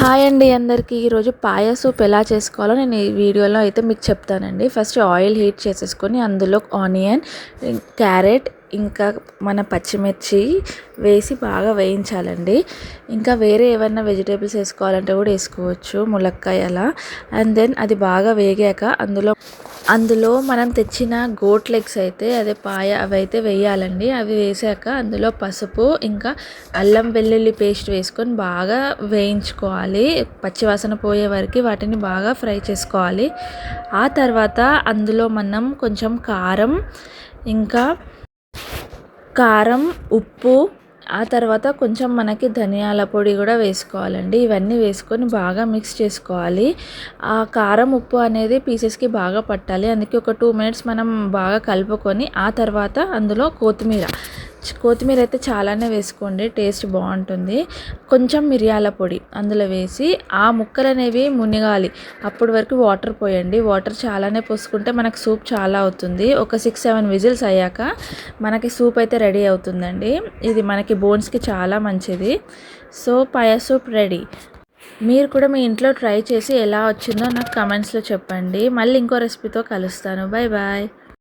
Hi అండి అందరికీ. ఈరోజు పాయ సూప్ ఎలా చేసుకోవాలో నేను ఈ వీడియోలో అయితే మీకు చెప్తానండి. ఫస్ట్ ఆయిల్ హీట్ చేసేసుకొని అందులో ఆనియన్, క్యారెట్, ఇంకా మన పచ్చిమిర్చి వేసి బాగా వేయించాలండి. ఇంకా వేరే ఏమైనా వెజిటేబుల్స్ వేసుకోవాలంటే కూడా వేసుకోవచ్చు, ములక్కాయ అలా. అండ్ దెన్ అది బాగా వేగాక అందులో మనం తెచ్చిన గోట్ లెగ్స్ అయితే అదే పాయ అవి అయితే వేయాలండి. అవి వేసాక అందులో పసుపు ఇంకా అల్లం వెల్లుల్లి పేస్ట్ వేసుకొని బాగా వేయించుకోవాలి. పచ్చివాసన పోయే వరకు వాటిని బాగా ఫ్రై చేసుకోవాలి. ఆ తర్వాత అందులో మనం కొంచెం కారం, ఉప్పు, ఆ తర్వాత కొంచెం మనకి ధనియాల పొడి కూడా వేసుకోవాలండి. ఇవన్నీ వేసుకొని బాగా మిక్స్ చేసుకోవాలి. ఆ కారం, ఉప్పు అనేది పీసెస్కి బాగా పట్టాలి. అందుకే ఒక 2 మినిట్స్ మనం బాగా కలుపుకొని ఆ తర్వాత అందులో కొత్తిమీర అయితే చాలానే వేసుకోండి, టేస్ట్ బాగుంటుంది. కొంచెం మిరియాల పొడి అందులో వేసి ఆ ముక్కలు అనేవి మునిగాలి. అప్పటి వరకు వాటర్ పోయండి. వాటర్ చాలానే పోసుకుంటే మనకు సూప్ చాలా అవుతుంది. ఒక 6-7 విజిల్స్ అయ్యాక మనకి సూప్ అయితే రెడీ అవుతుందండి. ఇది మనకి బోన్స్కి చాలా మంచిది. సో పాయ సూప్ రెడీ. మీరు కూడా మీ ఇంట్లో ట్రై చేసి ఎలా వచ్చిందో నాకు కమెంట్స్లో చెప్పండి. మళ్ళీ ఇంకో రెసిపీతో కలుస్తాను. Bye bye.